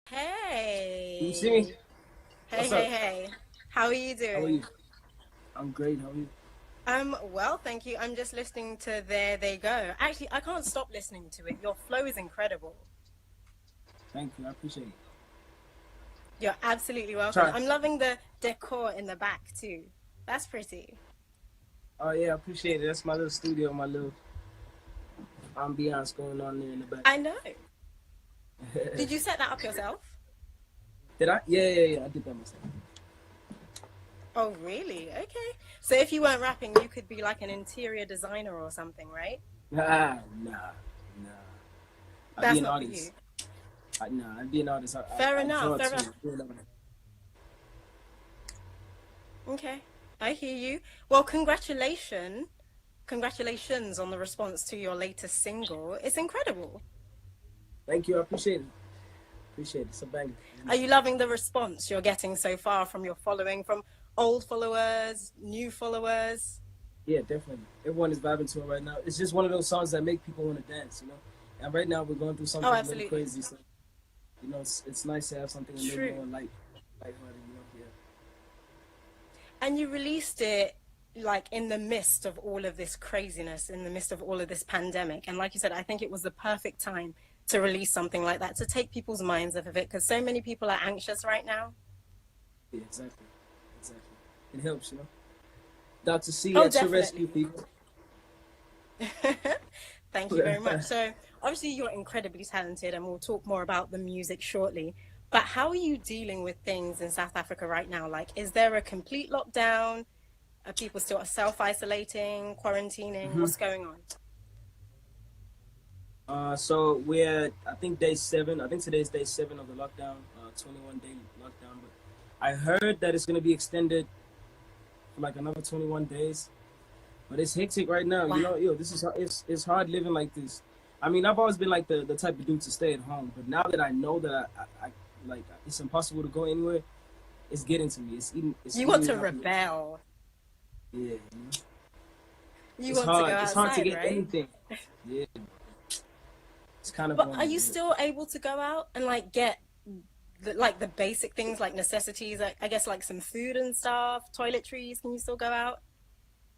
Can you see me? Hey, hey, What's hey, up? hey. How are you How are you? doing? I'm great. How are you? Well, thank you. I'm just listening to There They Go. Actually, I can't stop listening to it. Your flow is incredible. Thank you. I appreciate it. You're absolutely welcome. Try. I'm loving the decor in the back too. That's pretty. Oh yeah, I appreciate it. That's my little studio, my little ambiance going on there in the back. I know. Did you set that up yourself? Did I? Yeah. I did that myself. Oh, really? Okay. So if you weren't rapping, you could be like an interior designer or something, right? Nah. I'd be That's an not for artist. you. I'd be an artist. Fair I enough, draw fair too. enough. You know. Okay, I hear you. Well, congratulations on the response to your latest single. It's incredible. Thank you. I appreciate it. Appreciate it. It's a banger. Are you loving the response you're getting so far from your following, from old followers, new followers? Yeah, definitely. Everyone is vibing to it right now. It's just one of those songs that make people want to dance, And right now we're going through Oh, something a little absolutely. crazy, so it's nice to have something a little True. more lighthearted. Yeah. And you released it like in the midst of all of this craziness, in the midst of all of this pandemic. And like you said, I think it was the perfect time to release something like that, to take people's minds off of it, because so many people are anxious right now. Yeah, exactly. It helps. Dr. C Oh, at your rescue, definitely. people. Thank you very much. So, obviously, you're incredibly talented, and we'll talk more about the music shortly. But how are you dealing with things in South Africa right now? Like, is there a complete lockdown? Are people still self-isolating, quarantining? hmm What's going on? So we're I think day 7. I think today's day 7 of the lockdown, 21-day lockdown. But I heard that it's gonna be extended for like another 21 days. But it's hectic right now. Wow. This is it's hard living like this. I mean, I've always been like the type of dude to stay at home, but now that I know that I like it's impossible to go anywhere, it's getting to me. It's You eating want me to up. rebel. Yeah, You it's want to go hard. It's hard to outside, get right? anything. Yeah, it's kind of But on are me. you Yeah. still able to go out and like get the basic things like necessities, like, I guess like some food and stuff, toiletries? Can you still go out?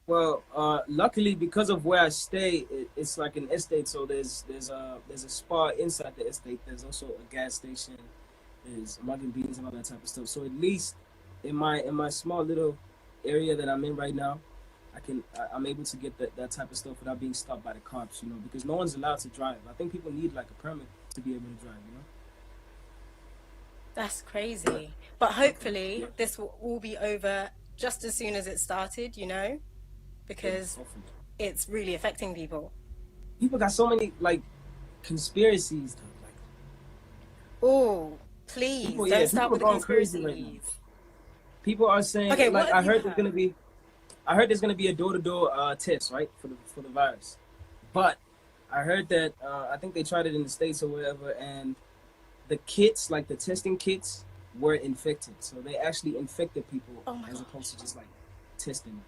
Well, luckily because of where I stay, it's like an estate. So there's a spa inside the estate. There's also a gas station. There's mugging beans and all that type of stuff. So at least in my small little area that I'm in right now, I'm able to get that type of stuff without being stopped by the cops. Because no one's allowed to drive. I think people need like a permit to be able to drive. That's crazy. But Yeah, hopefully, this will all be over just as soon as it started, yeah, because hopefully. it's really affecting people. People got so many like conspiracies. Though. Like Oh, please yeah, don't start people are with the going crazy right now. conspiracies. People are saying Okay, what like have you heard? I heard there's gonna be a door-to-door test, right, for the virus. But I heard that I think they tried it in the states or whatever, and the kits, like the testing kits, were infected. So they actually infected people Oh my as opposed to gosh. just like testing them.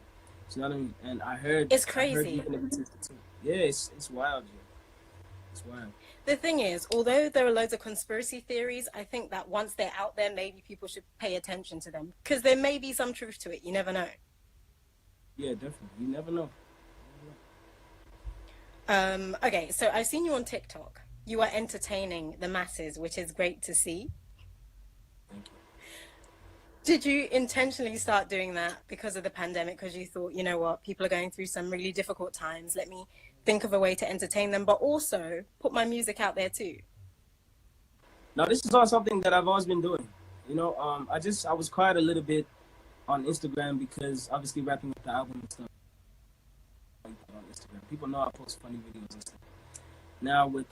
So you know what I mean? And It's I heard you're crazy. gonna be tested too. Yeah, it's wild, yeah. It's wild. The thing is, although there are loads of conspiracy theories, I think that once they're out there, maybe people should pay attention to them because there may be some truth to it. You never know. Yeah, definitely. You never know. Okay, so I've seen you on TikTok. You are entertaining the masses, which is great to see. Thank you. Did you intentionally start doing that because of the pandemic? Because you thought, you know what, people are going through some really difficult times. Let me think of a way to entertain them, but also put my music out there too. Now this is all something that I've always been doing. I was quiet a little bit on Instagram because obviously rapping with the album and stuff like that on Instagram. People know I post funny videos and stuff. Now with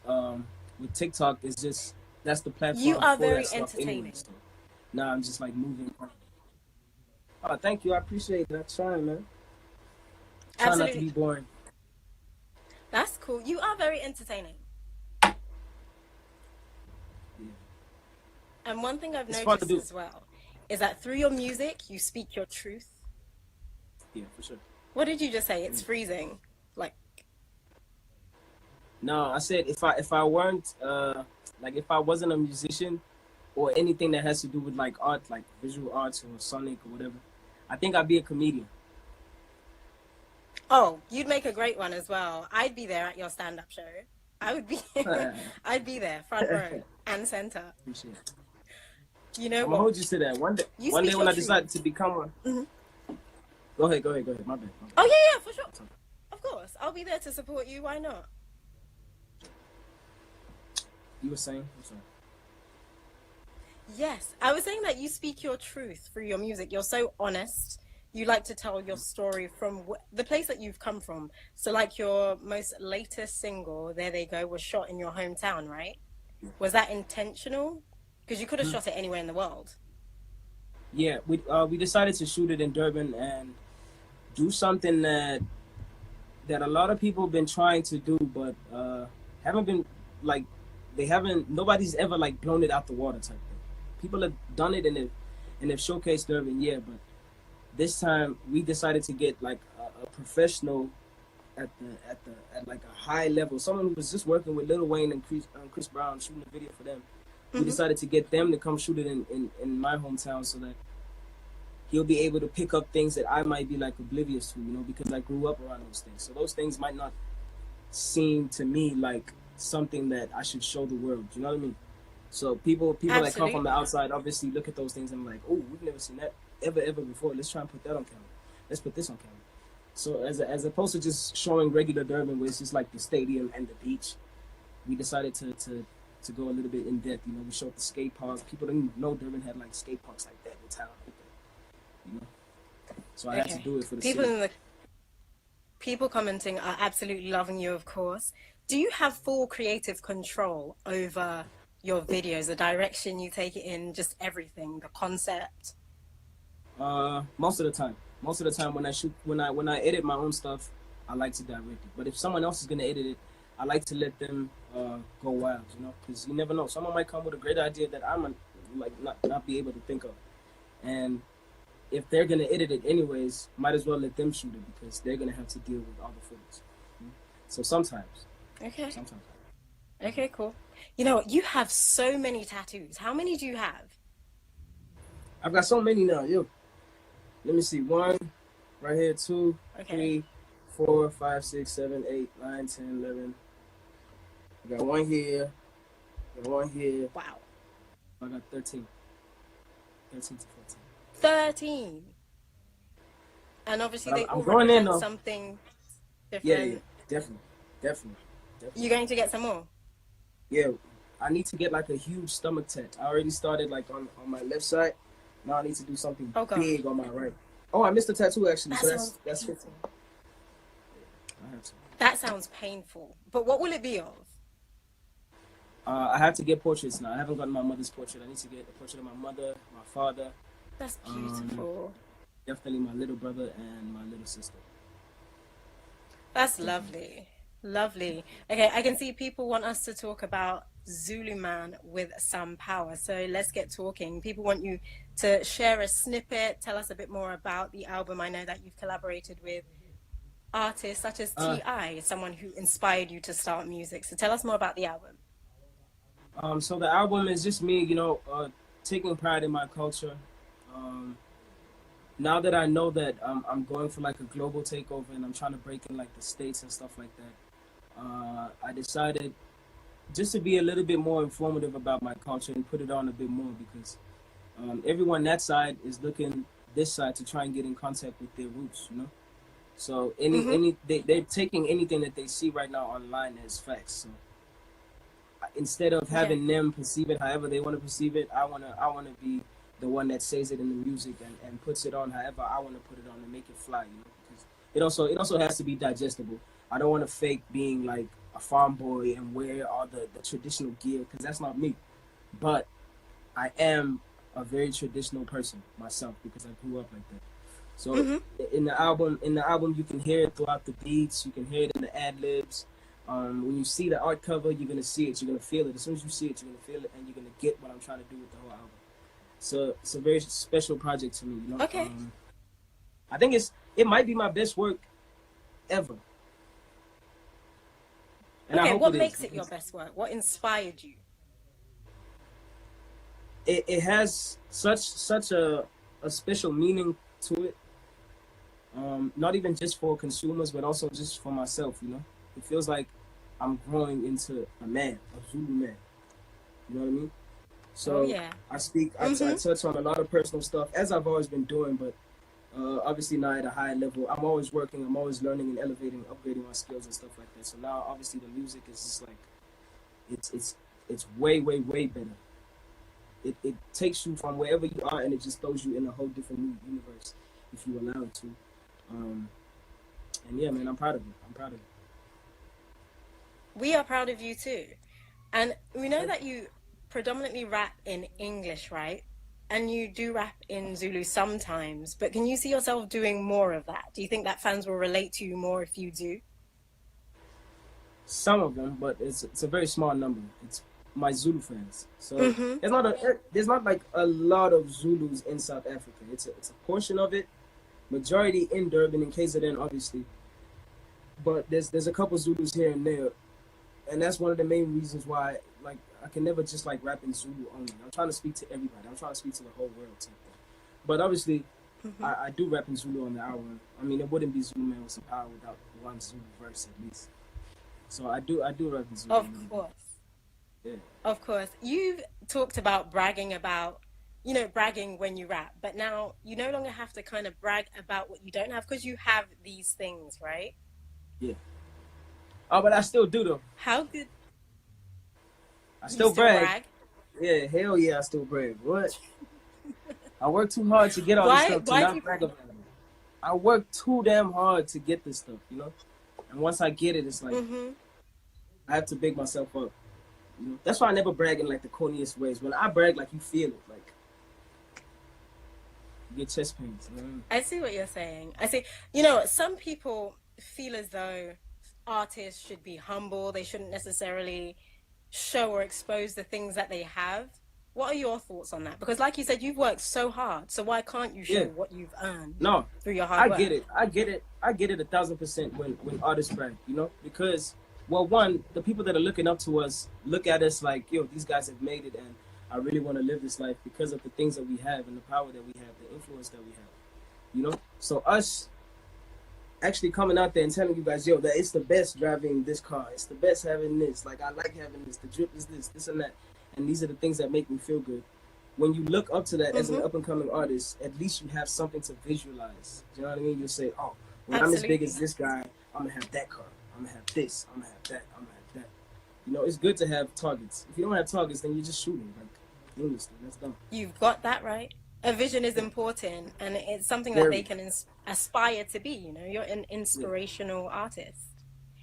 TikTok, it's just that's the You platform are for that very stuff anyway. entertaining. So now I'm just like moving. Oh, thank you. I appreciate it. I'm trying, man. Try not to Absolutely. be boring. That's cool. You are very entertaining. Yeah. And one thing I've It's fun to noticed do. as well is that through your music, you speak your truth. Yeah, for sure. What did you just say? It's Yeah. freezing. Like, No, I said if I weren't like if I wasn't a musician, or anything that has to do with like art, like visual arts or sonic or whatever, I think I'd be a comedian. Oh, you'd make a great one as well. I'd be there at your stand-up show. I would be, I'd be there, front row and center. Appreciate it. You know I'm gonna what? hold you to that. You One day speak when your I truth. decide to become one. Mm-hmm. Go ahead. My bad. Oh yeah, for sure. Of course, I'll be there to support you. Why not? You were saying? I'm sorry. Yes, I was saying that you speak your truth through your music. You're so honest. You like to tell your story from the place that you've come from. So, like your most latest single, "There They Go," was shot in your hometown, right? Was that intentional? Because you could have shot it anywhere in the world. Yeah, we decided to shoot it in Durban and do something that a lot of people have been trying to do, but haven't been like nobody's ever like blown it out the water type thing. People have done it and they've showcased Durban, yeah, but this time we decided to get like a professional at like a high level, someone who was just working with Lil Wayne and Chris Brown shooting a video for them. We decided to get them to come shoot it in my hometown so that he'll be able to pick up things that I might be like oblivious to, because I grew up around those things. So those things might not seem to me like something that I should show the world. You know what I mean? So people that come from the outside obviously look at those things and like, oh, we've never seen that ever before. Let's try and put that on camera. Let's put this on camera. So as opposed to just showing regular Durban where it's just like the stadium and the beach, we decided to go a little bit in depth. We showed the skate parks. People didn't even know Durban had like skate parks like that in town. So I had to do it for the city. People commenting are absolutely loving you, of course. Do you have full creative control over your videos, the direction you take it in, just everything, the concept? Most of the time. Most of the time when I edit my own stuff, I like to direct it. But if someone else is gonna edit it, I like to let them go wild, because you never know. Someone might come with a great idea that I'm like not be able to think of, and if they're gonna edit it anyways, might as well let them shoot it because they're gonna have to deal with all the footage. So sometimes. Okay. Sometimes. Okay, cool. You have so many tattoos. How many do you have? I've got so many now, yo. Let me see. 1, right here, 2, 3, 4, 5, 6, 7, 8, 9, 10, 11. I got one here. I got one here. Wow. I got 13. 13 to 14. 13. And obviously they all going represent something different. Yeah, definitely. You're going to get some more? Yeah, I need to get like a huge stomach tat. I already started like on my left side. Now I need to do something big on my right. Oh, I missed a tattoo actually. That's 15. I have to. That sounds painful. But what will it be of? I have to get portraits now. I haven't gotten my mother's portrait. I need to get a portrait of my mother, my father. That's beautiful. Definitely my little brother and my little sister. That's lovely. Lovely. Okay, I can see people want us to talk about Zulu Man with some power. So let's get talking. People want you to share a snippet, tell us a bit more about the album. I know that you've collaborated with artists such as T.I., someone who inspired you to start music. So tell us more about the album. So the album is just me, taking pride in my culture. Now that I know that I'm going for like a global takeover and I'm trying to break in like the States and stuff like that, I decided just to be a little bit more informative about my culture and put it on a bit more because everyone that side is looking this side to try and get in contact with their roots, So they're taking anything that they see right now online as facts. So instead of having them perceive it however they want to perceive it, I wanna be the one that says it in the music and puts it on however I want to put it on and make it fly, because it also has to be digestible. I don't want to fake being like a farm boy and wear all the traditional gear because that's not me. But I am a very traditional person myself because I grew up like that. So in the album you can hear it throughout the beats, you can hear it in the ad libs. When you see the art cover, you're gonna see it, you're gonna feel it. As soon as you see it, you're gonna feel it, and you're gonna get what I'm trying to do with the whole album. So it's a very special project to me, Okay. I think it might be my best work ever. And okay, what makes it your best work? What inspired you? it has such a special meaning to it. Not even just for consumers, but also just for myself. You know, it feels like I'm growing into a man, a Zulu man. You know what I mean? Oh So yeah. I touch on a lot of personal stuff as I've always been doing, but obviously now at a higher level. I'm always working, I'm always learning and elevating, upgrading my skills and stuff like that. So now obviously the music is just like it's way better. It takes you from wherever you are and it just throws you in a whole different new universe if you allow it to. And yeah, man, I'm proud of it. I'm proud of it. We are proud of you too. And we know that you predominantly rap in English, right? And you do rap in Zulu sometimes, but can you see yourself doing more of that? Do you think that fans will relate to you more if you do? Some of them, but it's a very small number. It's my Zulu fans. So Mm-hmm. there's not like a lot of Zulus in South Africa. It's a portion of it, majority in Durban, in KZN, obviously. But there's a couple Zulus here and there, and that's one of the main reasons why like I can never just like rap in Zulu only. I'm trying to speak to everybody. I'm trying to speak to the whole world type thing. But obviously, Mm-hmm. I do rap in Zulu on the album. I mean, it wouldn't be Zulu Man with Some Power without one Zulu verse at least. So I do rap in Zulu. Of course. Yeah. Of course. You've talked about bragging about, bragging when you rap, but now you no longer have to kind of brag about what you don't have because you have these things, right? Yeah. Oh, but I still do though. How good I you still still brag. brag? Yeah, hell yeah, I still brag. What? I work too hard to get all this Why stuff to why do not you brag about it. I work too damn hard to get this stuff, you know? And once I get it, it's like mm-hmm. I have to big myself up. You know? That's why I never brag in like the corniest ways. When I brag, like you feel it, like you get chest pains. You know? I see what you're saying. I see. Some people feel as though artists should be humble. They shouldn't necessarily show or expose the things that they have. What are your thoughts on that? Because, like you said, you've worked so hard. So why can't you show Yeah. what you've earned No, through your hard I work? get it. I get it. I get it 1,000% when artists brag, you know? Because, well, one, the people that are looking up to us look at us like, yo, these guys have made it and I really want to live this life because of the things that we have and the power that we have, the influence that we have, you know? So us actually coming out there and telling you guys, yo, that it's the best driving this car. It's the best having this. Like, I like having this. The drip is this and that. And these are the things that make me feel good. When you look up to that as an up-and-coming artist, at least you have something to visualize. Do you know what I mean? You'll say, oh, when I'm as big as this guy, I'm going to have that car. I'm going to have this. I'm going to have that. I'm going to have that. You know, it's good to have targets. If you don't have targets, then you're just shooting. Like, aimlessly. That's dumb. You've got that right. A vision is important, and it's something that they can aspire to be. You're an inspirational artist.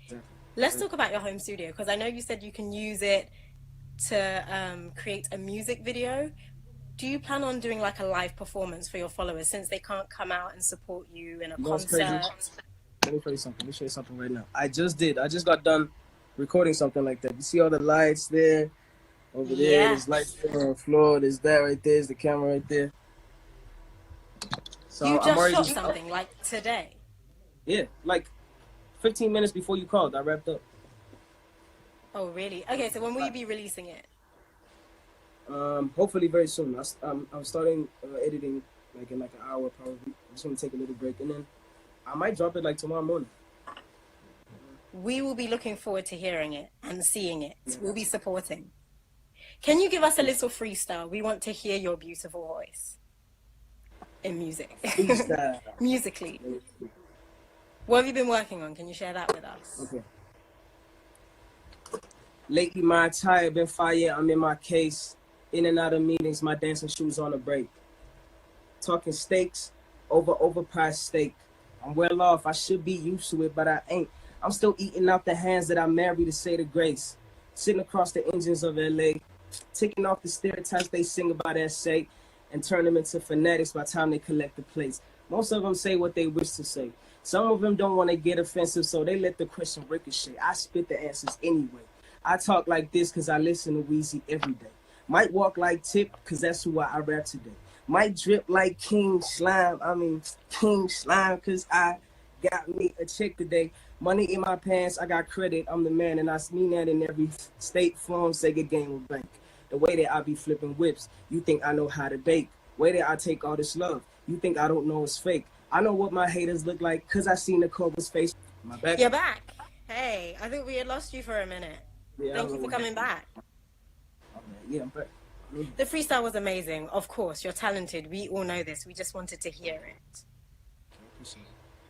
Exactly. Let's talk about your home studio, because I know you said you can use it to create a music video. Do you plan on doing like a live performance for your followers since they can't come out and support you in a concert? Let me show you something. Let me show you something right now. I just got done recording something like that. You see all the lights there? Over there, there's lights there on the floor. There's that right there. There's the camera right there. So you just shot something like today? Yeah, like 15 minutes before you called, I wrapped up. Oh, really? Okay, so when will you be releasing it? Hopefully very soon. I'm starting editing like in like an hour probably. I'm just gonna take a little break and then I might drop it like tomorrow morning. We will be looking forward to hearing it and seeing it. We'll be supporting. Can you give us a little freestyle? We want to hear your beautiful voice in music. Freestyle. Musically. What have you been working on? Can you share that with us? Okay. Lately my attire been fire. I'm in my case. In and out of meetings, my dancing shoes on a break. Talking steaks over overpriced steak. I'm well off. I should be used to it, but I ain't. I'm still eating out the hands that I married to say the grace. Sitting across the engines of LA. Taking off the stereotypes they sing about SA and turn them into fanatics by the time they collect the plates. Most of them say what they wish to say. Some of them don't want to get offensive, so they let the question ricochet. I spit the answers anyway. I talk like this because I listen to Weezy every day. Might walk like Tip because that's who I rap today. Might drip like King Slime because I got me a check today. Money in my pants, I got credit, I'm the man, and I mean that in every state, farm, Sega game, or bank. The way that I be flipping whips, you think I know how to bake. Way that I take all this love, you think I don't know it's fake. I know what my haters look like, cause I seen the Cobra's face. My back. You're back. Hey, I think we had lost you for a minute. Yeah, I Thank don't you know for what coming happened. back. Yeah, I'm back. The freestyle was amazing. Of course, you're talented. We all know this. We just wanted to hear it.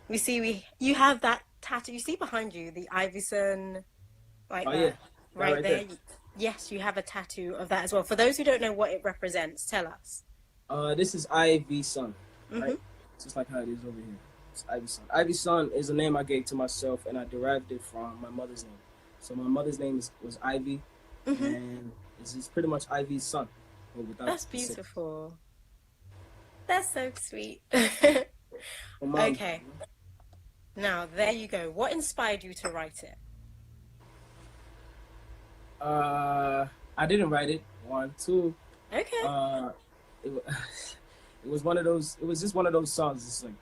We see you have that tattoo. You see behind you the Ivyson, like Oh yeah, that, that right right there. there. Yes, you have a tattoo of that as well. For those who don't know what it represents, tell us. This is Ivy Sun, Mm-hmm. right? Just like how it is over here. It's Ivy Sun. Ivy Sun is a name I gave to myself, and I derived it from my mother's name. So my mother's name was Ivy, Mm-hmm. and this is pretty much Ivy's son, but without That's the six. beautiful. That's so sweet. My mom. Okay, now there you go. What inspired you to write it? I didn't write it. One, two. Okay. Uh, it, it was one of those. It was just one of those songs. It's like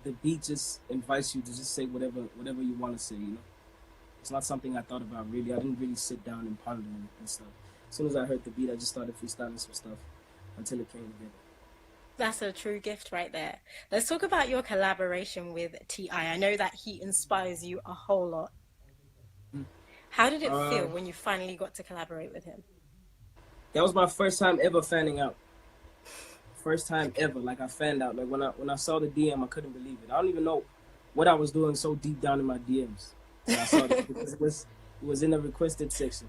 the beat just invites you to just say whatever you want to say. You know, it's not something I thought about really. I didn't really sit down and ponder and stuff. As soon as I heard the beat, I just started freestyling some stuff until it came together. That's a true gift right there. Let's talk about your collaboration with T.I. I know that he inspires you a whole lot. How did it feel when you finally got to collaborate with him? That was my first time ever fanning out. First time ever. Like I fanned out. Like when I saw the DM, I couldn't believe it. I don't even know what I was doing so deep down in my DMs. When I saw it because it was in the requested section.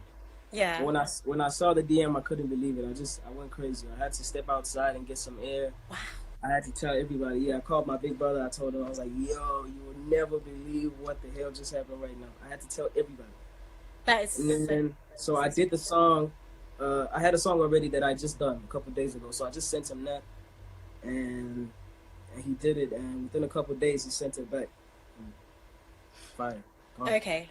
Yeah. When I saw the DM, I couldn't believe it. I went crazy. I had to step outside and get some air. Wow. I had to tell everybody. Yeah, I called my big brother. I told him, I was like, yo, you will never believe what the hell just happened right now. I had to tell everybody. That is And then, so I did the song. I had a song already that I just done a couple days ago. So I just sent him that, and he did it. And within a couple days, he sent it back. Fire. Okay.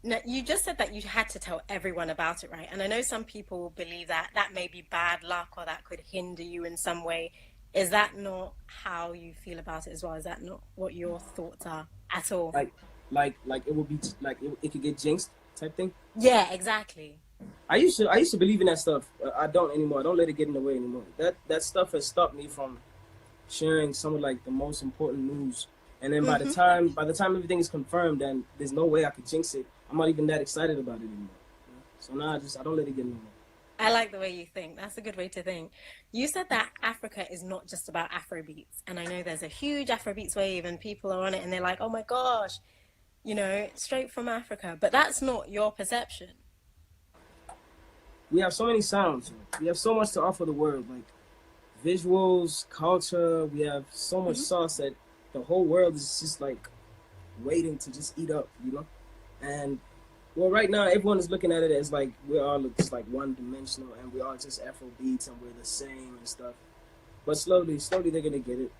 Now, you just said that you had to tell everyone about it, right? And I know some people believe that that may be bad luck or that could hinder you in some way. Is that not how you feel about it as well? Is that not what your thoughts are at all? Like it would be like it could get jinxed type thing. Yeah, exactly. I used to believe in that stuff. I don't anymore. I don't let it get in the way anymore. That stuff has stopped me from sharing some of like the most important news. And then by the time everything is confirmed, then there's no way I could jinx it. I'm not even that excited about it anymore. So now I don't let it get in the way. I like the way you think. That's a good way to think. You said that Africa is not just about Afrobeats. And I know there's a huge Afrobeats wave and people are on it and they're like, oh my gosh, you know, straight from Africa. But that's not your perception. We have so many sounds. We have so much to offer the world, like visuals, culture. We have so much sauce that the whole world is just like waiting to just eat up, you know? And well, right now everyone is looking at it as like we're all just like one dimensional and we're all just Afro beats and we're the same and stuff. But slowly they're gonna get it.